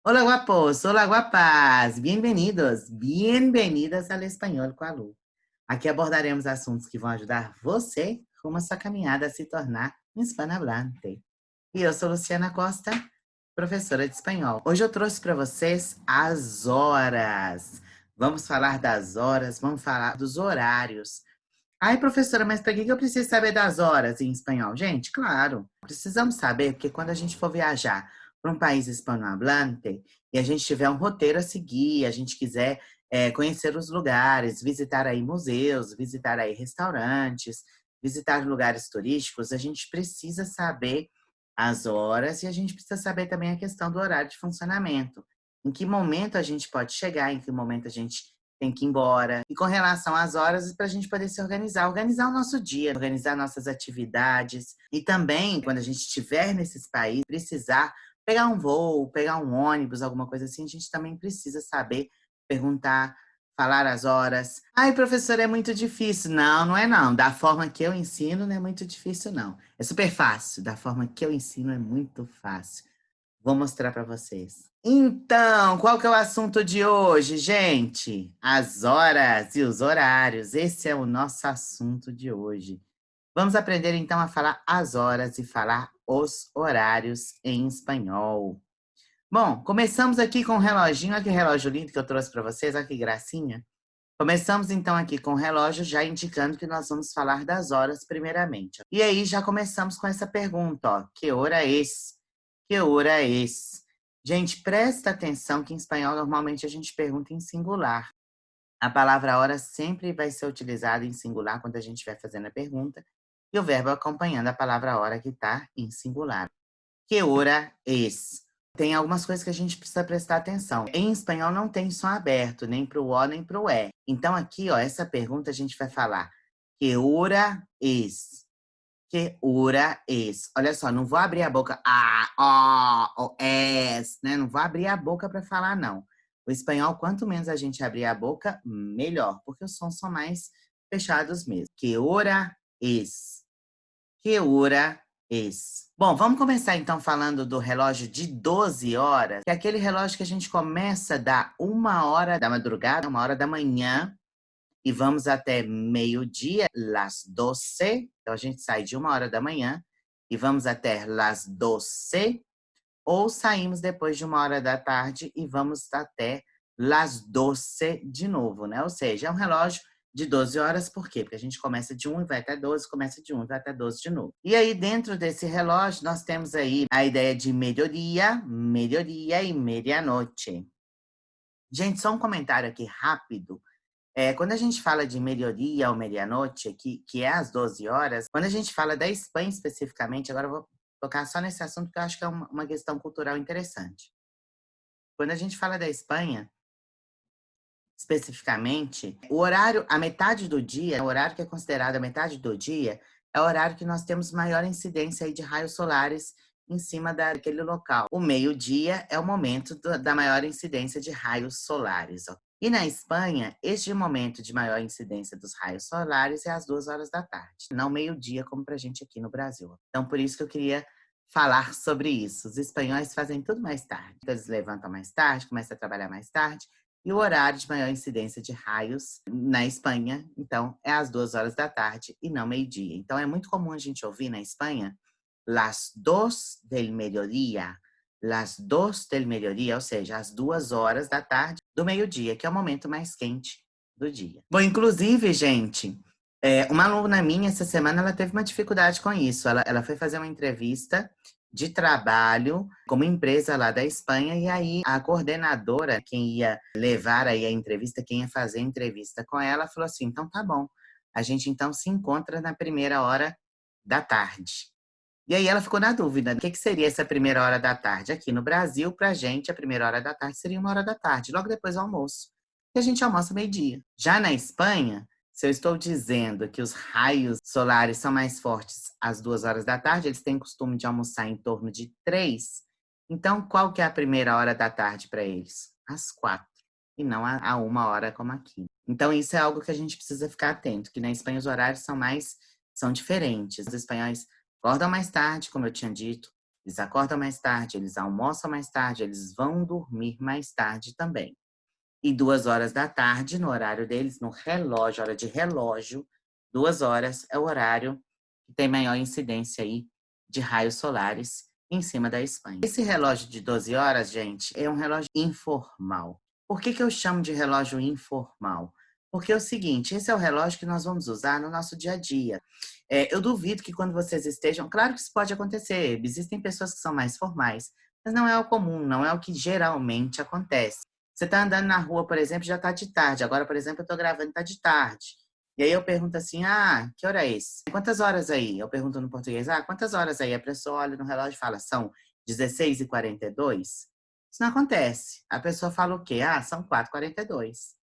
Hola guapos, hola guapas, bem-vindos, bem-vindas ao Espanhol com a Lu. Aqui abordaremos assuntos que vão ajudar você rumo a sua caminhada a se tornar um hispanohablante. E eu sou Luciana Costa, professora de espanhol. Hoje eu trouxe para vocês as horas. Vamos falar das horas, vamos falar dos horários. Ai, professora, mas para que eu preciso saber das horas em espanhol? Gente, claro, precisamos saber, porque quando a gente for viajar para um país hispanohablante e a gente tiver um roteiro a seguir, a gente quiser conhecer os lugares, visitar aí museus, visitar aí restaurantes, visitar lugares turísticos, a gente precisa saber as horas e a gente precisa saber também a questão do horário de funcionamento. Em que momento a gente pode chegar, em que momento a gente tem que ir embora. E com relação às horas, para a gente poder se organizar, organizar o nosso dia, organizar nossas atividades. E também, quando a gente estiver nesses países, precisar pegar um voo, pegar um ônibus, alguma coisa assim, a gente também precisa saber perguntar, falar as horas. Ai, professor, é muito difícil. Não, não é não. Da forma que eu ensino, não é muito difícil, não. É super fácil. Da forma que eu ensino, é muito fácil. Vou mostrar para vocês. Então, qual que é o assunto de hoje, gente? As horas e os horários. Esse é o nosso assunto de hoje. Vamos aprender então a falar as horas e falar os horários em espanhol. Bom, começamos aqui com o reloginho. Olha que relógio lindo que eu trouxe para vocês. Olha que gracinha. Começamos então aqui com o relógio, já indicando que nós vamos falar das horas primeiramente. E aí já começamos com essa pergunta, ó. Que hora é esse? Que hora é esse? Gente, presta atenção que em espanhol normalmente a gente pergunta em singular. A palavra hora sempre vai ser utilizada em singular quando a gente estiver fazendo a pergunta e o verbo acompanhando a palavra hora que está em singular. Que hora es? Tem algumas coisas que a gente precisa prestar atenção. Em espanhol não tem som aberto, nem para o O, nem para o E. Então aqui, ó, essa pergunta a gente vai falar que hora es? Que hora es? Olha só, não vou abrir a boca, ó, es, né? Não vou abrir a boca para falar, não. O espanhol, quanto menos a gente abrir a boca, melhor, porque os sons são mais fechados mesmo. Que hora es? Que hora es? Bom, vamos começar então falando do relógio de 12 horas, que é aquele relógio que a gente começa da 1 hora da madrugada, 1 hora da manhã, e vamos até meio-dia, las 12. Então a gente sai de 1 hora da manhã e vamos até las 12, ou saímos depois de 1 hora da tarde e vamos até las 12 de novo, né? Ou seja, é um relógio de 12 horas, por quê? Porque a gente começa de 1 e vai até 12, começa de 1 e vai até 12 de novo. E aí, dentro desse relógio, nós temos aí a ideia de mediodía, mediodía e medianoche. Gente, só um comentário aqui rápido. Quando a gente fala de mediodía ou medianoche, que é às 12 horas, quando a gente fala da Espanha especificamente, agora eu vou tocar só nesse assunto porque eu acho que é uma questão cultural interessante. Quando a gente fala da Espanha, especificamente, o horário, a metade do dia, o horário que é considerado a metade do dia, é o horário que nós temos maior incidência aí de raios solares em cima daquele local. O meio-dia é o momento da maior incidência de raios solares. Ó. E na Espanha, este momento de maior incidência dos raios solares é às 2 horas da tarde, não meio-dia como para a gente aqui no Brasil. Então, por isso que eu queria falar sobre isso. Os espanhóis fazem tudo mais tarde. Então, eles levantam mais tarde, começam a trabalhar mais tarde, e o horário de maior incidência de raios na Espanha, então, é às 2 horas da tarde e não meio-dia. Então, é muito comum a gente ouvir na Espanha las 2 del mediodía, las 2 del mediodía, ou seja, às 2 horas da tarde do meio-dia, que é o momento mais quente do dia. Bom, inclusive, gente, uma aluna minha essa semana ela teve uma dificuldade com isso. Ela foi fazer uma entrevista de trabalho com uma empresa lá da Espanha, e aí a coordenadora, quem ia levar aí a entrevista, quem ia fazer a entrevista com ela, falou assim: então tá bom, a gente então se encontra na primeira hora da tarde. E aí ela ficou na dúvida, o que seria essa primeira hora da tarde? Aqui no Brasil, pra gente, a primeira hora da tarde seria 1 hora da tarde, logo depois do almoço. E a gente almoça meio-dia. Já na Espanha, se eu estou dizendo que os raios solares são mais fortes às 2 horas da tarde, eles têm costume de almoçar em torno de 3. Então, qual que é a primeira hora da tarde para eles? Às 4. E não a 1 hora como aqui. Então, isso é algo que a gente precisa ficar atento, que na Espanha os horários são diferentes. Os espanhóis acordam mais tarde, como eu tinha dito, Eles acordam mais tarde, eles almoçam mais tarde, eles vão dormir mais tarde também. E 2 horas da tarde, no horário deles, no relógio, hora de relógio, 2 horas é o horário que tem maior incidência aí de raios solares em cima da Espanha. Esse relógio de 12 horas, gente, é um relógio informal. Por que eu chamo de relógio informal? Porque é o seguinte, esse é o relógio que nós vamos usar no nosso dia a dia. Eu duvido que quando vocês estejam... Claro que isso pode acontecer, existem pessoas que são mais formais, mas não é o comum, não é o que geralmente acontece. Você está andando na rua, por exemplo, já está de tarde. Agora, por exemplo, eu estou gravando, está de tarde. E aí eu pergunto assim, que hora é isso? Quantas horas aí? Eu pergunto no português, quantas horas aí? A pessoa olha no relógio e fala, são 16h42? Isso não acontece. A pessoa fala o quê? São 4h42.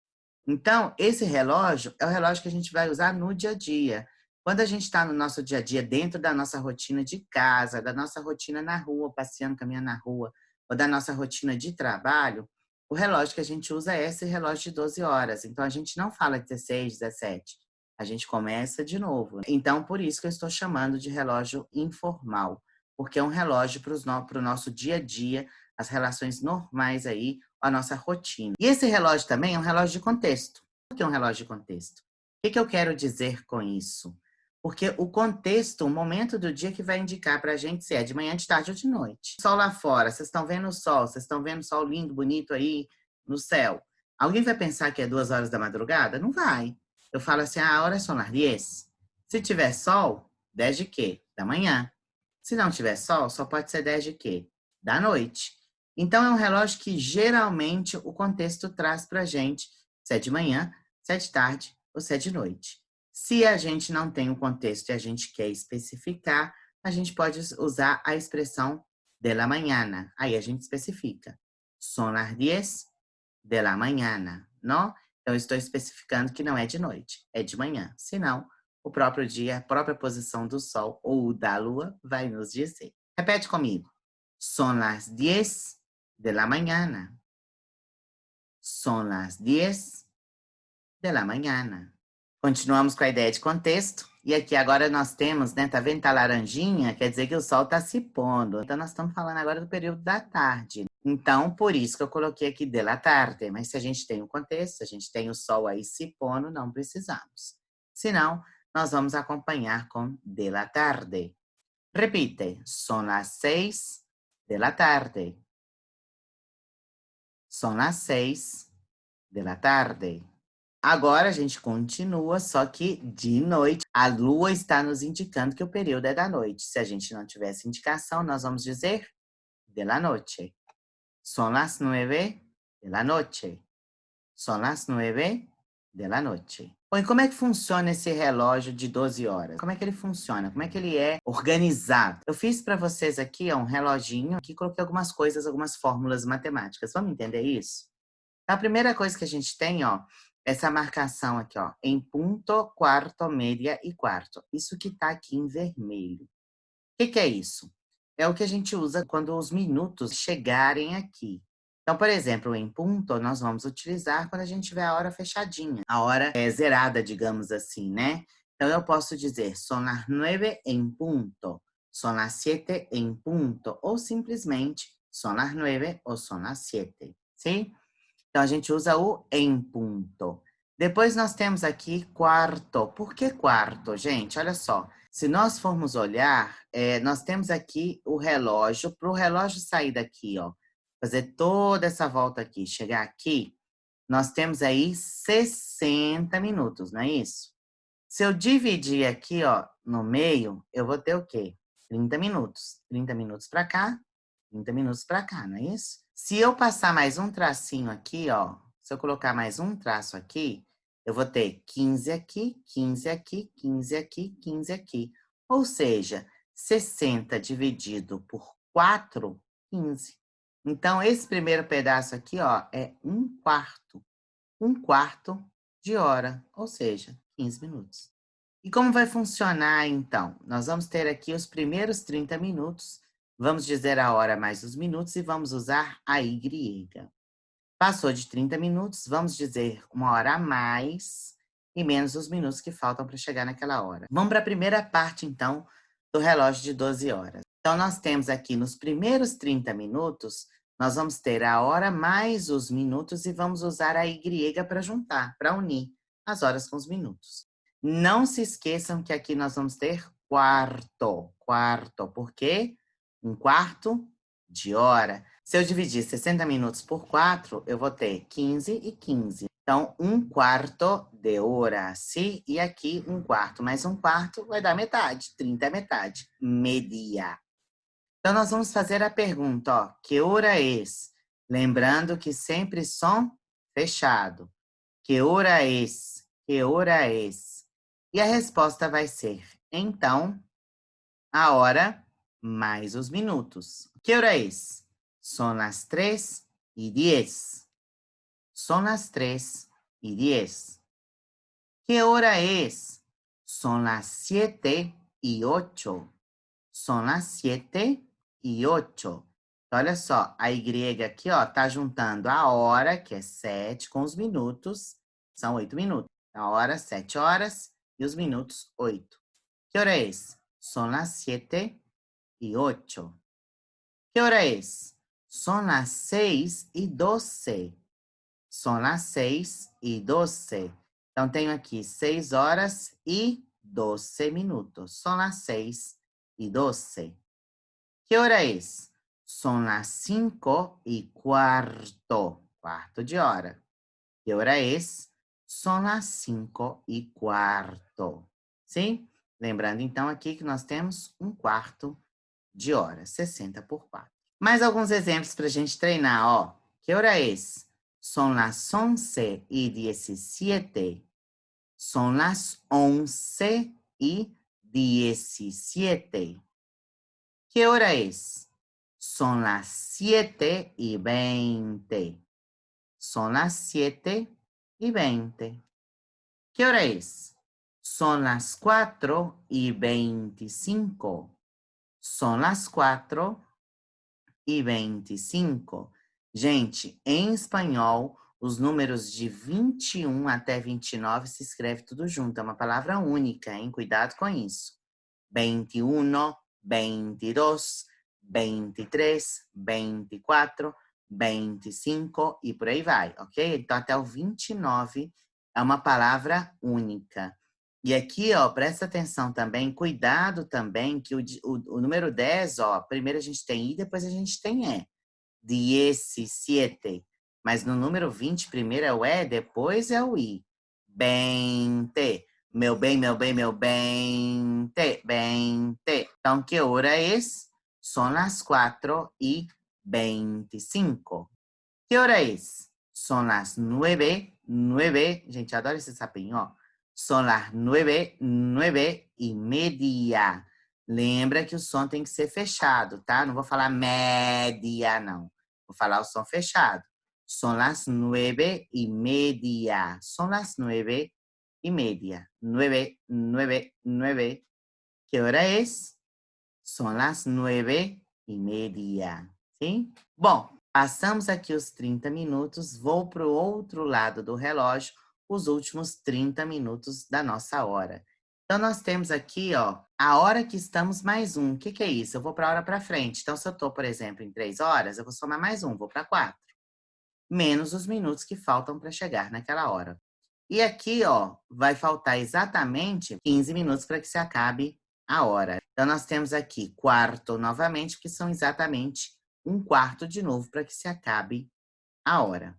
Então, esse relógio é o relógio que a gente vai usar no dia a dia. Quando a gente está no nosso dia a dia, dentro da nossa rotina de casa, da nossa rotina na rua, passeando, caminhando na rua, ou da nossa rotina de trabalho, o relógio que a gente usa é esse relógio de 12 horas. Então, a gente não fala 16, 17. A gente começa de novo. Então, por isso que eu estou chamando de relógio informal, porque é um relógio para o nosso dia a dia, as relações normais aí, a nossa rotina. E esse relógio também é um relógio de contexto. Por que um relógio de contexto? O que eu quero dizer com isso? Porque o contexto, o momento do dia que vai indicar para a gente se é de manhã, de tarde ou de noite. Sol lá fora, vocês estão vendo o sol, vocês estão vendo o sol lindo, bonito aí no céu. Alguém vai pensar que é 2 horas da madrugada? Não vai. Eu falo assim, a hora são las 10. Se tiver sol, 10 de quê? Da manhã. Se não tiver sol, só pode ser 10 de quê? Da noite. Então, é um relógio que geralmente o contexto traz para a gente se é de manhã, se é de tarde ou se é de noite. Se a gente não tem o contexto e a gente quer especificar, a gente pode usar a expressão de la mañana. Aí a gente especifica. Son las 10 de la mañana, não? Então, eu estou especificando que não é de noite, é de manhã. Senão, o próprio dia, a própria posição do sol ou da lua vai nos dizer. Repete comigo. Son las 10 de la mañana. Son las 10 de la mañana. Continuamos com a ideia de contexto. E aqui agora nós temos, né? Tá vendo? Tá laranjinha, quer dizer que o sol tá se pondo. Então nós estamos falando agora do período da tarde. Então, por isso que eu coloquei aqui de la tarde. Mas se a gente tem o contexto, se a gente tem o sol aí se pondo, não precisamos. Senão, nós vamos acompanhar com de la tarde. Repite. Son las 6 de la tarde. Son las 6 de la tarde. Agora a gente continua, só que de noite. A lua está nos indicando que o período é da noite. Se a gente não tivesse indicação, nós vamos dizer de la noche. Son las 9 de la noche. Son las 9 de la noche. Bom, e como é que funciona esse relógio de 12 horas? Como é que ele funciona? Como é que ele é organizado? Eu fiz para vocês aqui um reloginho, aqui coloquei algumas coisas, algumas fórmulas matemáticas. Vamos entender isso? A primeira coisa que a gente tem, essa marcação aqui, em ponto, quarto, média e quarto. Isso que está aqui em vermelho. O que é isso? É o que a gente usa quando os minutos chegarem aqui. Então, por exemplo, em ponto, nós vamos utilizar quando a gente tiver a hora fechadinha. A hora é zerada, digamos assim, né? Então, eu posso dizer, son las 9 en punto, son las 7 en punto, ou simplesmente, son las 9 ou son las 7, sim? Então, a gente usa o em ponto. Depois nós temos aqui quarto. Por que quarto, gente? Olha só. Se nós formos olhar, nós temos aqui o relógio. Para o relógio sair daqui, fazer toda essa volta aqui, chegar aqui, nós temos aí 60 minutos, não é isso? Se eu dividir aqui, no meio, eu vou ter o quê? 30 minutos. 30 minutos para cá, 30 minutos para cá, não é isso? Se eu passar mais um tracinho aqui, se eu colocar mais um traço aqui, eu vou ter 15 aqui, 15 aqui, 15 aqui, 15 aqui. Ou seja, 60 dividido por 4, 15. Então, esse primeiro pedaço aqui, é 1/4. 1/4 de hora, ou seja, 15 minutos. E como vai funcionar, então? Nós vamos ter aqui os primeiros 30 minutos, vamos dizer a hora mais os minutos e vamos usar a Y. Passou de 30 minutos, vamos dizer uma hora a mais e menos os minutos que faltam para chegar naquela hora. Vamos para a primeira parte, então, do relógio de 12 horas. Então, nós temos aqui nos primeiros 30 minutos, nós vamos ter a hora mais os minutos e vamos usar a Y para juntar, para unir as horas com os minutos. Não se esqueçam que aqui nós vamos ter quarto. Quarto, por quê? Um quarto de hora. Se eu dividir 60 minutos por 4, eu vou ter 15 e 15. Então, um quarto de hora, sim, e aqui um quarto mais um quarto vai dar metade. 30 é metade. Media. Então, nós vamos fazer a pergunta, ó, que hora é? Lembrando que sempre som fechado. Que hora é? Que hora é? E a resposta vai ser, então, a hora mais os minutos. Que hora é? São as 3:10. São as 3:10. Que hora é? São as 7:08. São as 7:08. Olha só, a Y aqui, ó, tá juntando a hora, que é 7, com os minutos, são 8 minutos. A hora, 7 horas, e os minutos, 8. Que hora é? São as 7:08. Que hora é? São as 6:12. São as 6:12. Então, tenho aqui 6 horas e 12 minutos. São as 6:12. Que hora é? São as 5:15. Quarto de hora. Que hora é? São as 5:15. Sim? Lembrando, então, aqui que nós temos um quarto de hora, 60 por 4. Mais alguns exemplos para a gente treinar, ó. Que hora é? São as 11:17. São as 11:17. Que hora é? São as 7:20. São as 7:20. Que hora é? São as 4:25. São as 4:25. Gente, em espanhol, os números de 21 até 29 se escreve tudo junto. É uma palavra única, hein? Cuidado com isso. 21, 22, 23, 24, 25 e por aí vai, ok? Então, até o 29 é uma palavra única. E aqui, ó, presta atenção também, cuidado também, que o número 10, ó, primeiro a gente tem I, depois a gente tem E. 17. Mas no número 20, primeiro é o E, depois é o I. 20. Meu bem, meu bem, meu bem. 20. Então, que hora é? São as 4:25. Que hora é? São as 9. Gente, adoro esse sapinho, ó. São as 9:30. Lembra que o som tem que ser fechado, tá? Não vou falar média, não. Vou falar o som fechado. São as 9:30. São as 9:30. 9, 9, 9. Que hora é? São as 9:30. Sim? Bom, passamos aqui os 30 minutos. Vou para o outro lado do relógio, os últimos 30 minutos da nossa hora. Então, nós temos aqui, ó, a hora que estamos mais um. O que é isso? Eu vou para a hora para frente. Então, se eu estou, por exemplo, em 3 horas, eu vou somar mais um, vou para 4. Menos os minutos que faltam para chegar naquela hora. E aqui, ó, vai faltar exatamente 15 minutos para que se acabe a hora. Então, nós temos aqui quarto novamente, que são exatamente um quarto de novo para que se acabe a hora.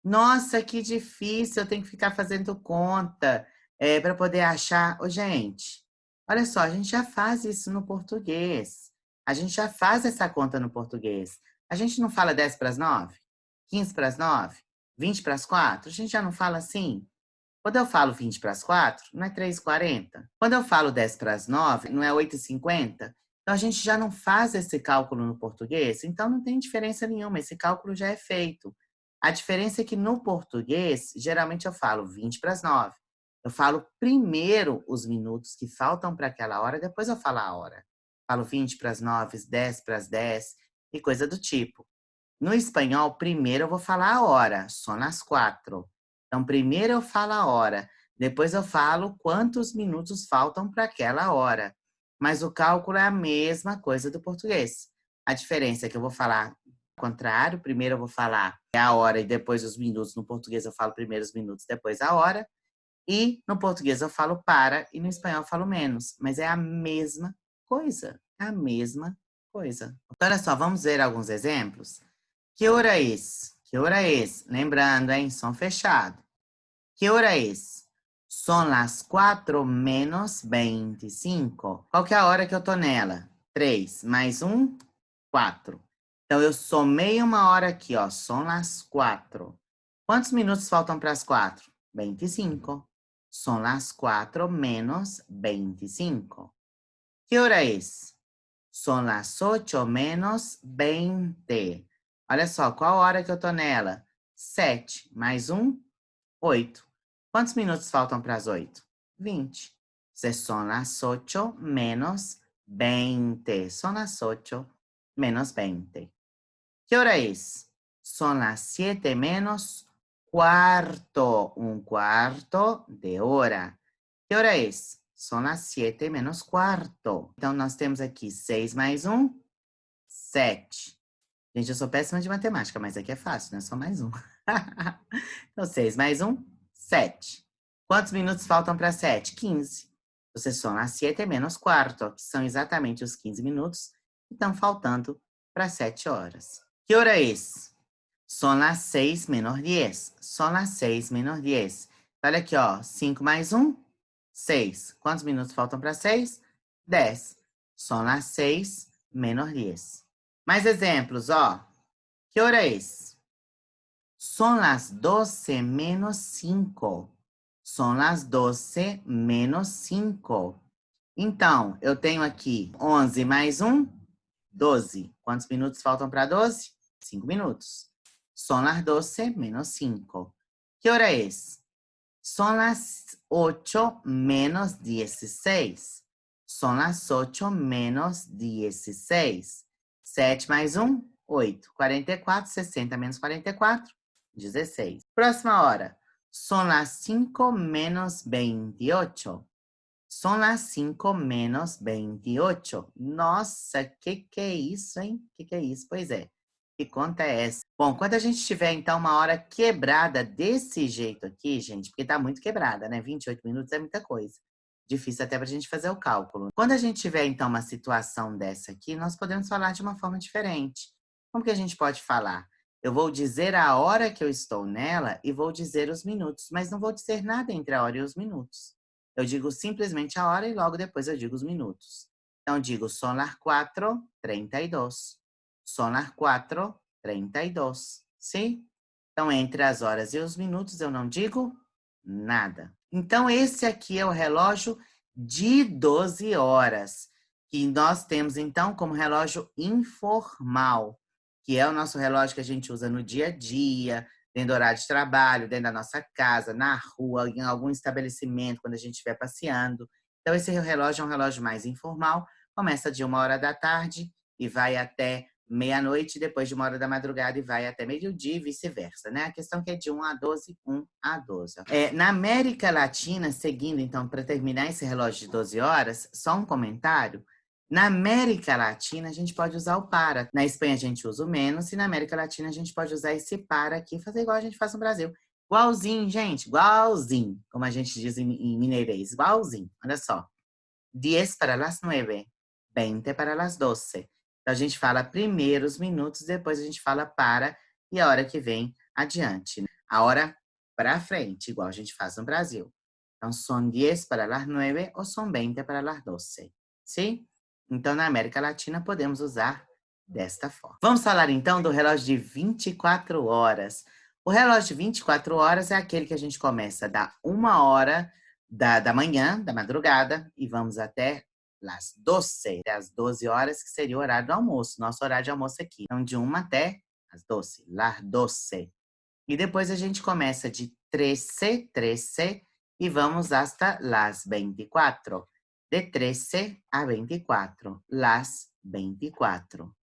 Nossa, que difícil, eu tenho que ficar fazendo conta para poder achar. Ô, gente, olha só, a gente já faz isso no português. A gente já faz essa conta no português. A gente não fala 10 para as 9? 15 para as 9? 20 para as 4? A gente já não fala assim? Quando eu falo 20 para as 4, não é 3:40. Quando eu falo 10 para as 9, não é 8:50. Então, a gente já não faz esse cálculo no português, então não tem diferença nenhuma, esse cálculo já é feito. A diferença é que no português, geralmente eu falo 20 para as 9. Eu falo primeiro os minutos que faltam para aquela hora, depois eu falo a hora. Falo 20 para as 9, 10 para as 10 e coisa do tipo. No espanhol, primeiro eu vou falar a hora, são as 4. Então, primeiro eu falo a hora, depois eu falo quantos minutos faltam para aquela hora. mas o cálculo é a mesma coisa do português. A diferença é que eu vou falar ao contrário. Primeiro eu vou falar a hora e depois os minutos. No português eu falo primeiro os minutos, depois a hora. E no português eu falo para e no espanhol eu falo menos. Mas é a mesma coisa. É a mesma coisa. Então, olha só, vamos ver alguns exemplos. Que hora é? Que hora é? Lembrando, hein? Som fechado. Que hora é? São as 4:25. Qual que é a hora que eu tô nela? 3 mais 1, 4. Então, eu somei uma hora aqui, ó. São as 4. Quantos minutos faltam para as 4? 25. São as 4 menos 25. Que hora é? São as 8 menos 20. Olha só, qual hora que eu tô nela? 7 mais 1, 8. Quantos minutos faltam para as 8? 20. São as 8 menos 20. São as 8 menos 20. Que hora é? São as 7 menos quarto. Um quarto de hora. Que hora é? São as 7 menos quarto. Então, nós temos aqui 6 mais 1, 7. Gente, eu sou péssima de matemática, mas aqui é fácil, né? Só mais um. Então, 6 mais 1, 7. Quantos minutos faltam para 7? 15. Você soma as 7 menos quarto, que são exatamente os 15 minutos que estão faltando para 7 horas. Que hora é? São as 6 menos 10. São as 6 menos 10. Olha aqui, ó. 5 mais 1, 6. Quantos minutos faltam para 6? 10. São as 6 menos 10. Mais exemplos, ó. Que hora é? São as 12 menos 5. São as 12 menos 5. Então, eu tenho aqui 11 mais 1, 12. Quantos minutos faltam para 12? 5 minutos. São as 12 menos 5. Que hora é? São as 8 menos 16. São as 8 menos 16. 7 mais 1, 8. 44, 60 menos 44, 16. Próxima hora. São as 5 menos 28. São as 5 menos 28. Nossa, que é isso, hein? Que é isso? Pois é. Que conta é essa? Bom, quando a gente tiver, então, uma hora quebrada desse jeito aqui, gente, porque tá muito quebrada, né? 28 minutos é muita coisa. Difícil até pra gente fazer o cálculo. Quando a gente tiver, então, uma situação dessa aqui, nós podemos falar de uma forma diferente. Como que a gente pode falar? Eu vou dizer a hora que eu estou nela e vou dizer os minutos, mas não vou dizer nada entre a hora e os minutos. Eu digo simplesmente a hora e logo depois eu digo os minutos. Então, eu digo, son las 4:32. Son las 4:32. Sim? Então, entre as horas e os minutos, eu não digo nada. Então, esse aqui é o relógio de 12 horas, que nós temos, então, como relógio informal, que é o nosso relógio que a gente usa no dia a dia, dentro do horário de trabalho, dentro da nossa casa, na rua, em algum estabelecimento, quando a gente estiver passeando. Então, esse relógio é um relógio mais informal, começa de 1 hora da tarde e vai até meia-noite, depois de 1 hora da madrugada e vai até meio-dia e vice-versa, né? A questão que é de 1 a 12, 1 a 12. Na América Latina, seguindo, então, para terminar esse relógio de 12 horas, só um comentário. Na América Latina, a gente pode usar o para. Na Espanha, a gente usa o menos. E na América Latina, a gente pode usar esse para aqui, fazer igual a gente faz no Brasil. Igualzinho, gente, igualzinho. Como a gente diz em mineirês, igualzinho. Olha só. 10 para las 9, 20 para las 12. Então, a gente fala primeiro os minutos, depois a gente fala para e a hora que vem adiante. Né? A hora para frente, igual a gente faz no Brasil. Então, são 10 para las 9 ou são 20 para las 12. Sim? Então, na América Latina, podemos usar desta forma. Vamos falar, então, do relógio de 24 horas. O relógio de 24 horas é aquele que a gente começa da 1 hora da manhã, da madrugada, e vamos até as 12, às 12 horas, que seria o horário do almoço, nosso horário de almoço aqui. Então, de 1 até as 12, las 12. E depois a gente começa de 13, 13, e vamos hasta las 24. De 13 a 24, las 24.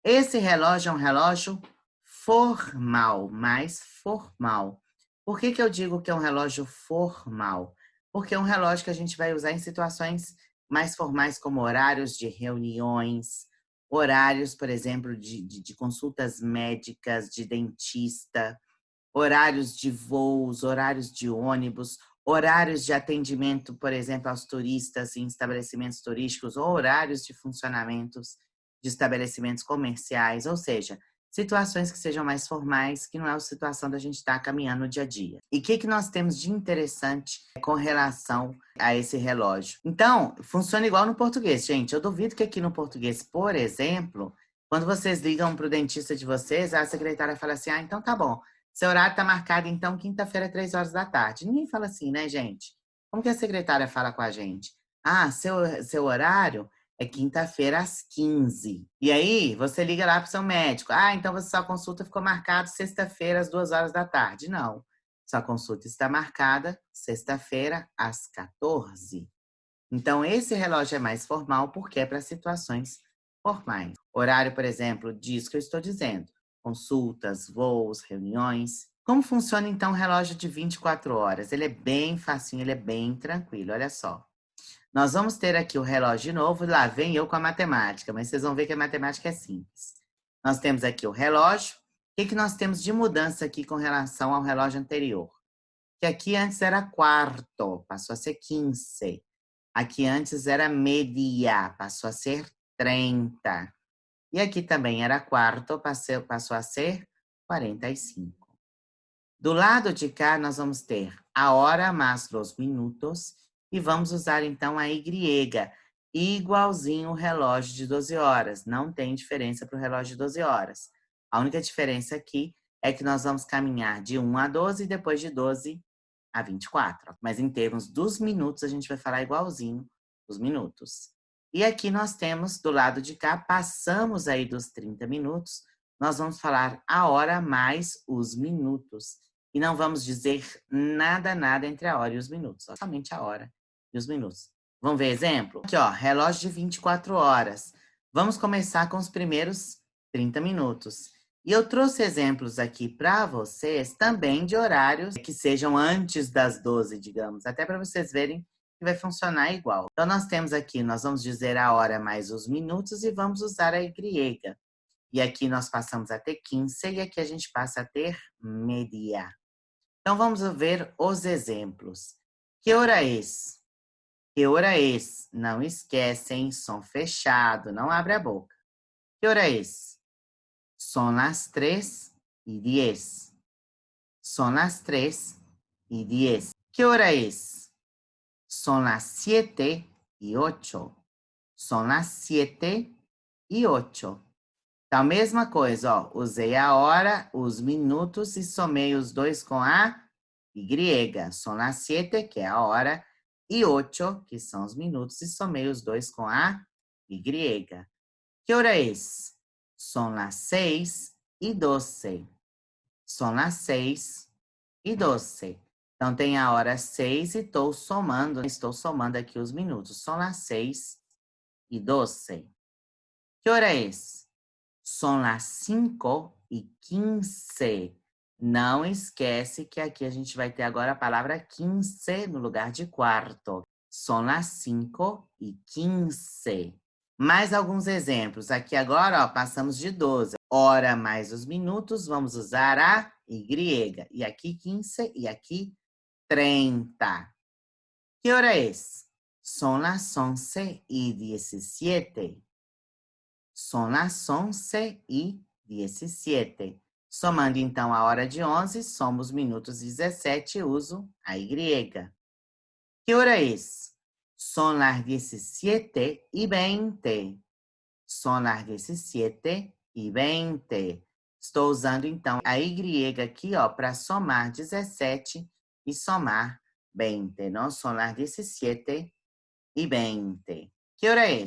Esse relógio é um relógio formal, mais formal. Por que eu digo que é um relógio formal? Porque é um relógio que a gente vai usar em situações mais formais como horários de reuniões, horários, por exemplo, de consultas médicas, de dentista, horários de voos, horários de ônibus, horários de atendimento, por exemplo, aos turistas em estabelecimentos turísticos, ou horários de funcionamentos de estabelecimentos comerciais, ou seja, situações que sejam mais formais, que não é a situação da gente estar caminhando no dia a dia. E o que nós temos de interessante com relação a esse relógio? Então, funciona igual no português, gente. Eu duvido que aqui no português, por exemplo, quando vocês ligam para o dentista de vocês, a secretária fala assim, ah, então tá bom, seu horário está marcado, então, quinta-feira, 3 horas da tarde. Ninguém fala assim, né, gente? Como que a secretária fala com a gente? Ah, seu horário é quinta-feira às 15. E aí, você liga lá para o seu médico. Ah, então sua consulta ficou marcada sexta-feira às 2 horas da tarde. Não. Sua consulta está marcada sexta-feira às 14. Então, esse relógio é mais formal porque é para situações formais. Horário, por exemplo, diz que eu estou dizendo. Consultas, voos, reuniões. Como funciona, então, o relógio de 24 horas? Ele é bem facinho, ele é bem tranquilo. Olha só. Nós vamos ter aqui o relógio de novo, e lá vem eu com a matemática, mas vocês vão ver que a matemática é simples. Nós temos aqui o relógio. O que nós temos de mudança aqui com relação ao relógio anterior? Que aqui antes era quarto, passou a ser 15. Aqui antes era media, passou a ser 30. E aqui também era quarto, passou a ser 45. Do lado de cá, nós vamos ter a hora mais os minutos e vamos usar, então, a Y, igualzinho o relógio de 12 horas. Não tem diferença para o relógio de 12 horas. A única diferença aqui é que nós vamos caminhar de 1 a 12 e depois de 12 a 24. Mas em termos dos minutos, a gente vai falar igualzinho os minutos. E aqui nós temos, do lado de cá, passamos aí dos 30 minutos, nós vamos falar a hora mais os minutos. E não vamos dizer nada entre a hora e os minutos, somente a hora e os minutos. Vamos ver exemplo? Aqui, ó, relógio de 24 horas. Vamos começar com os primeiros 30 minutos. E eu trouxe exemplos aqui para vocês também de horários que sejam antes das 12, digamos, até para vocês verem que vai funcionar igual. Então, nós temos aqui, nós vamos dizer a hora mais os minutos e vamos usar a Y. E aqui nós passamos a ter 15 e aqui a gente passa a ter media. Então, vamos ver os exemplos. Que hora é? Que hora é? Não esquecem, som fechado, não abre a boca. Que hora é? Son las 3:10. Son las 3:10. Que hora é? Son las 7:08. Son las 7:08. Então, a mesma coisa, ó. Usei a hora, os minutos e somei os dois com a Y. Son las 7, que é a hora, e 8, que são os minutos, e somei os dois com a Y. Que hora é? Son las 6:12. Son las 6:12. Então, tem a hora 6 e estou somando aqui os minutos. Son las 6:12. Que hora é? Son las 5:15. Não esquece que aqui a gente vai ter agora a palavra 15 no lugar de quarto. Son las 5:15. Mais alguns exemplos. Aqui agora, ó, passamos de 12. Hora mais os minutos, vamos usar a Y. E aqui 15 e aqui 30. Que hora é? Son las 11:17. Son las 11:17. Somando, então, a hora de 11, somos minutos 17 e uso a Y. Que hora é? Son las 17:20. Son las 17:20. Estou usando, então, a Y aqui, ó, para somar 17 e somar 20, não? Son las 17:20. Que hora é?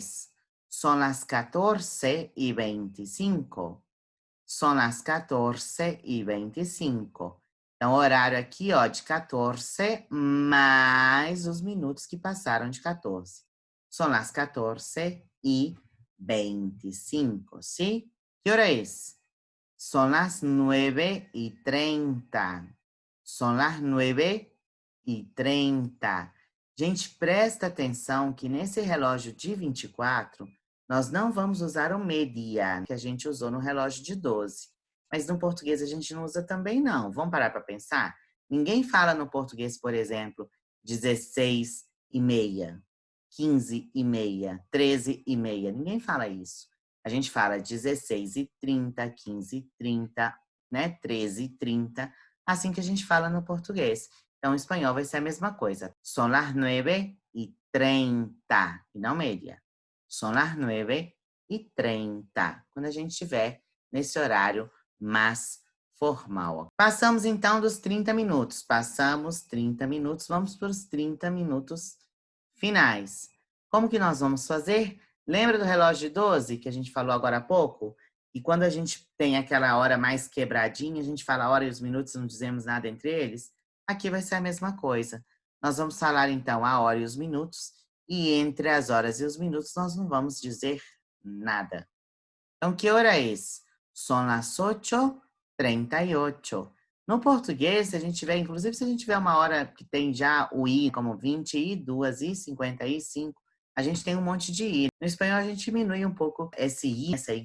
Son las 14:25. Son las 14:25. Então, o horário aqui, ó, de 14, mais os minutos que passaram de 14. Son las 14:25, ¿sí? Que hora é? Son las 9:30. Son las 9:30. Gente, presta atenção que nesse relógio de 24, nós não vamos usar o media, que a gente usou no relógio de 12. Mas no português a gente não usa também, não. Vamos parar para pensar? Ninguém fala no português, por exemplo, 16 e meia, 15 e meia, 13 e meia. Ninguém fala isso. A gente fala 16 e 30, 15 e 30, né? 13 e 30, assim que a gente fala no português. Então, em espanhol vai ser a mesma coisa. Son las 9:30, e não meia. Son las 9:30, quando a gente estiver nesse horário mais formal. Passamos, então, dos 30 minutos. Passamos 30 minutos, vamos para os 30 minutos finais. Como que nós vamos fazer? Lembra do relógio de 12, que a gente falou agora há pouco? E quando a gente tem aquela hora mais quebradinha, a gente fala a hora e os minutos, não dizemos nada entre eles? Aqui vai ser a mesma coisa. Nós vamos falar, então, a hora e os minutos, e entre as horas e os minutos nós não vamos dizer nada. Então, que hora é esse? Son las 8:38. No português, se a gente tiver, inclusive se a gente tiver uma hora que tem já o i, como 22 e 55, a gente tem um monte de i. No espanhol, a gente diminui um pouco esse i, essa y,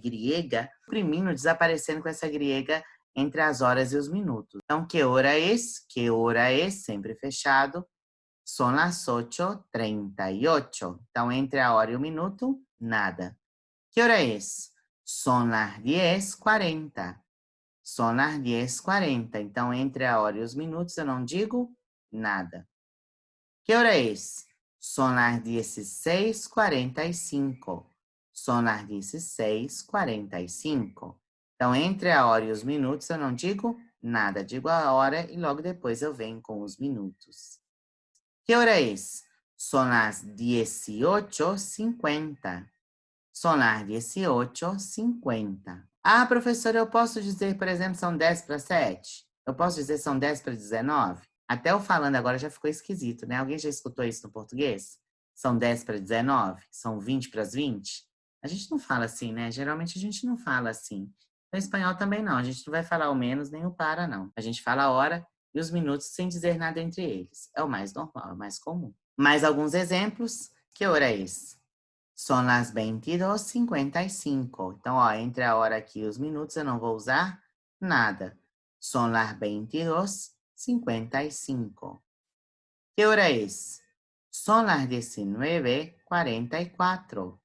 imprimindo, desaparecendo com essa y entre as horas e os minutos. Então, que hora é? Que hora é? Sempre fechado. Son las 8:38. Então, entre a hora e o minuto, nada. Que hora é? Son las 10:40. Son las 10:40. Então, entre a hora e os minutos, eu não digo nada. Que hora é? Son las 16:45. Son las 16:45. Então, entre a hora e os minutos, eu não digo nada. Digo a hora e logo depois eu venho com os minutos. Que hora é? Son las 18:50. Son las 18:50. Ah, professora, eu posso dizer, por exemplo, são 10:07? Eu posso dizer são 10:19? Até eu falando agora já ficou esquisito, né? Alguém já escutou isso no português? São 10:19? São 20:20? A gente não fala assim, né? Geralmente a gente não fala assim. No espanhol também não. A gente não vai falar o menos nem o para, não. A gente fala a hora e os minutos sem dizer nada entre eles. É o mais normal, é o mais comum. Mais alguns exemplos. Que hora é esse? Son las 22:55. Então, ó, entre a hora aqui e os minutos eu não vou usar nada. Son las 22:55. Que hora é esse? Son las 19:44.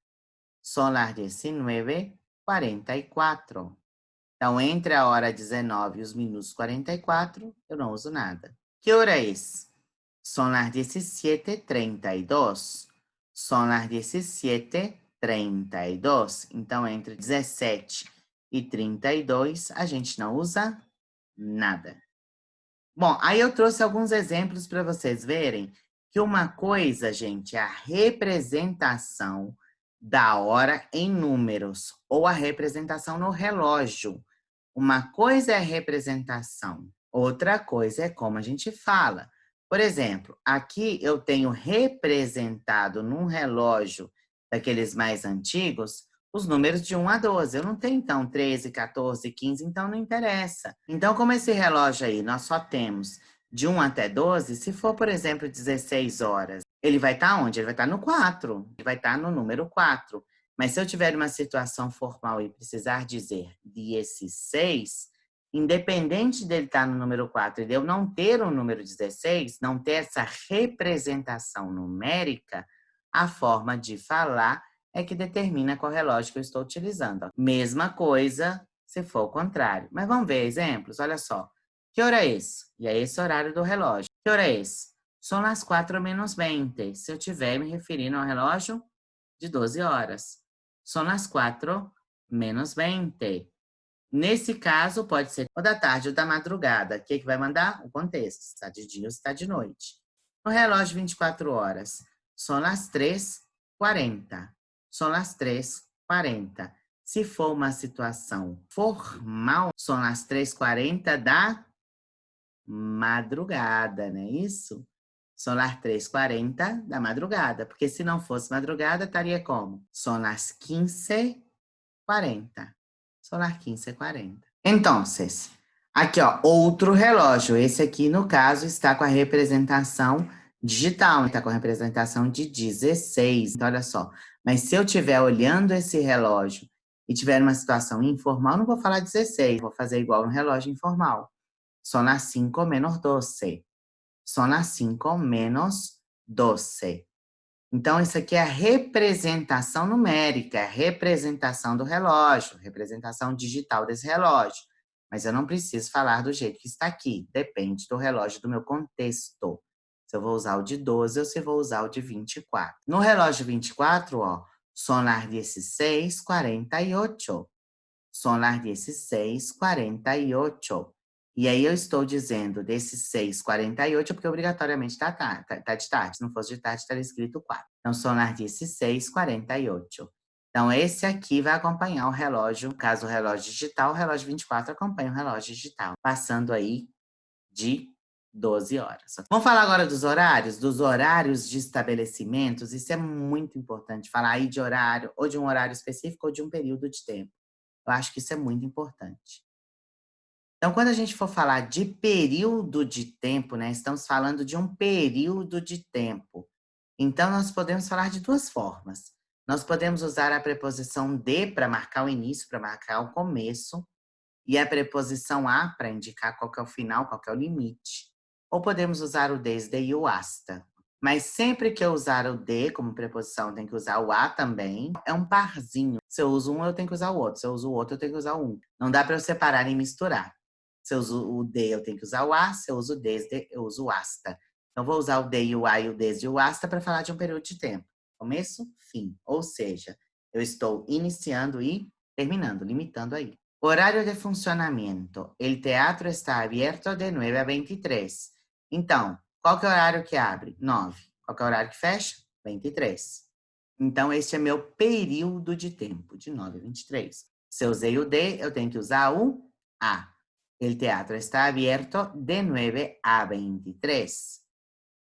Son las 19:44. Então, entre a hora 19 e os minutos 44, eu não uso nada. Que hora é esse? Son las 17:32. Son las 17:32. Então, entre 17 e 32, a gente não usa nada. Bom, aí eu trouxe alguns exemplos para vocês verem que uma coisa, gente, é a representação da hora em números ou a representação no relógio. Uma coisa é a representação, outra coisa é como a gente fala. Por exemplo, aqui eu tenho representado num relógio daqueles mais antigos os números de 1 a 12. Eu não tenho, então, 13, 14, 15, então não interessa. Então, como esse relógio aí nós só temos de 1 até 12, se for, por exemplo, 16 horas, ele vai estar onde? Ele vai estar no 4, ele vai estar no número 4. Mas se eu tiver uma situação formal e precisar dizer 16, independente dele estar no número 4 e de eu não ter o número 16, não ter essa representação numérica, a forma de falar é que determina qual relógio que eu estou utilizando. Mesma coisa se for o contrário. Mas vamos ver exemplos, olha só. Que hora é esse? E é esse horário do relógio. Que hora é esse? São as 4:20. Se eu estiver me referindo ao relógio de 12 horas. São as 4:20. Nesse caso, pode ser ou da tarde ou da madrugada. O que vai mandar? O contexto. Está de dia ou está de noite. No relógio 24 horas. São as 3:40. São as 3:40. Se for uma situação formal, são as 3:40 da madrugada, não é isso? São as 3:40 da madrugada, porque se não fosse madrugada, estaria como? São as 15:40. São as 15:40. Então, aqui, ó, outro relógio. Esse aqui, no caso, está com a representação digital, está com representação de 16. Então, olha só. Mas se eu estiver olhando esse relógio e tiver uma situação informal, não vou falar 16, vou fazer igual no relógio informal. Son las 5 menos 12. Son las 5 menos 12. Então, isso aqui é a representação numérica, é a representação do relógio, representação digital desse relógio. Mas eu não preciso falar do jeito que está aqui, depende do relógio do meu contexto. Se eu vou usar o de 12 ou se eu vou usar o de 24. No relógio 24, ó, son las 16:48. Son las 16:48. E aí eu estou dizendo desses 6:48, porque obrigatoriamente tá de tarde. Se não fosse de tarde, estaria escrito 4. Então, son las 16:48. Então, esse aqui vai acompanhar o relógio, caso o relógio digital, o relógio 24 acompanha o relógio digital, passando aí de 12 horas. Vamos falar agora dos horários de estabelecimentos. Isso é muito importante, falar aí de horário, ou de um horário específico, ou de um período de tempo. Eu acho que isso é muito importante. Então, quando a gente for falar de período de tempo, né, estamos falando de um período de tempo. Então, nós podemos falar de duas formas. Nós podemos usar a preposição de para marcar o início, para marcar o começo, e a preposição a para indicar qual que é o final, qual que é o limite. Ou podemos usar o desde e o hasta. Mas sempre que eu usar o de como preposição, tem que usar o a também. É um parzinho. Se eu uso um, eu tenho que usar o outro. Se eu uso o outro, eu tenho que usar o um. Não dá para eu separar e misturar. Se eu uso o de, eu tenho que usar o a. Se eu uso o desde, eu uso o hasta. Então, vou usar o de e o a e o desde e o hasta para falar de um período de tempo. Começo, fim. Ou seja, eu estou iniciando e terminando, limitando aí. Horário de funcionamento. El teatro está abierto de 9 a 23. Então, qual que é o horário que abre? 9. Qual que é o horário que fecha? 23. Então, este é meu período de tempo, de 9 a 23. Se eu usei o de, eu tenho que usar o a. El teatro está abierto de 9 a 23.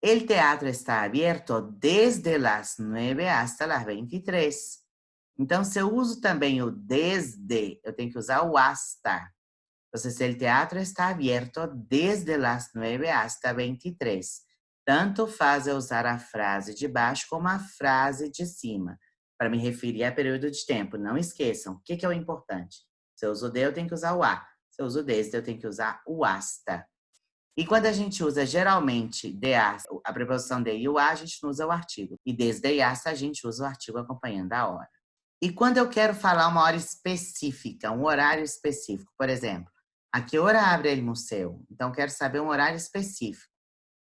El teatro está abierto desde las 9 hasta las 23. Então, se eu uso também o desde, eu tenho que usar o hasta. Entonces, el teatro está abierto desde las 9 hasta 23. Tanto faz eu usar a frase de baixo como a frase de cima, para me referir a período de tempo. Não esqueçam, o que é o importante? Se eu uso de, eu tenho que usar o a. Se eu uso desde, eu tenho que usar o hasta. E quando a gente usa geralmente de a preposição de e o a, a gente não usa o artigo. E desde e hasta, a gente usa o artigo acompanhando a hora. E quando eu quero falar uma hora específica, um horário específico, por exemplo, a que hora abre el museu? Então, eu quero saber um horário específico.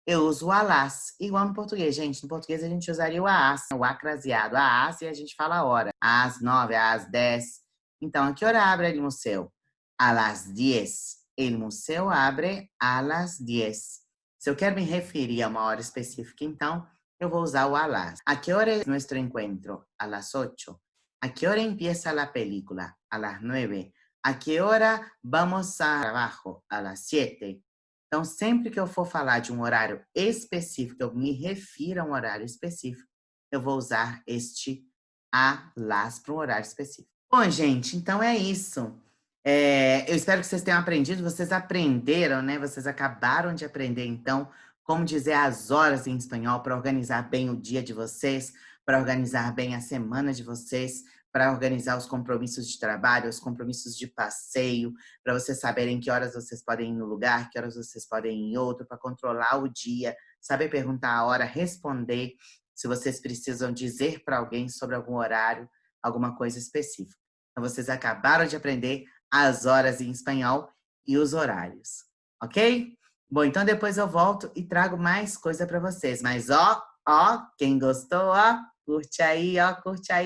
Eu uso o alas, igual no português, gente. No português a gente usaria o aas, o acraseado, a as, e a gente fala a hora. Às 9, às 10. Então, a que hora abre el museu? A las 10. El museu abre a las 10. Se eu quero me referir a uma hora específica, então, eu vou usar o alas. A que hora é nosso encontro? A las 8. ¿A qué hora empieza la película? A las 9. ¿A qué hora vamos a trabajo? A las 7. Então, sempre que eu for falar de um horário específico, eu me refiro a um horário específico, eu vou usar este a las para um horário específico. Bom, gente, então é isso. Eu espero que vocês tenham aprendido. Vocês aprenderam, né? Vocês acabaram de aprender, então, como dizer as horas em espanhol para organizar bem o dia de vocês, para organizar bem a semana de vocês, para organizar os compromissos de trabalho, os compromissos de passeio, para vocês saberem que horas vocês podem ir no lugar, que horas vocês podem ir em outro, para controlar o dia, saber perguntar a hora, responder se vocês precisam dizer para alguém sobre algum horário, alguma coisa específica. Então, vocês acabaram de aprender as horas em espanhol e os horários, ok? Bom, então depois eu volto e trago mais coisa para vocês. Mas quem gostou, curte aí,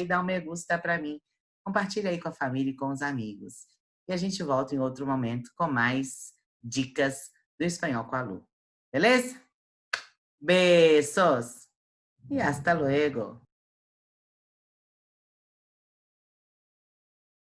dá um me gusta para mim. Compartilha aí com a família e com os amigos. E a gente volta em outro momento com mais dicas do espanhol com a Lu. Beleza? Besos! E hasta luego!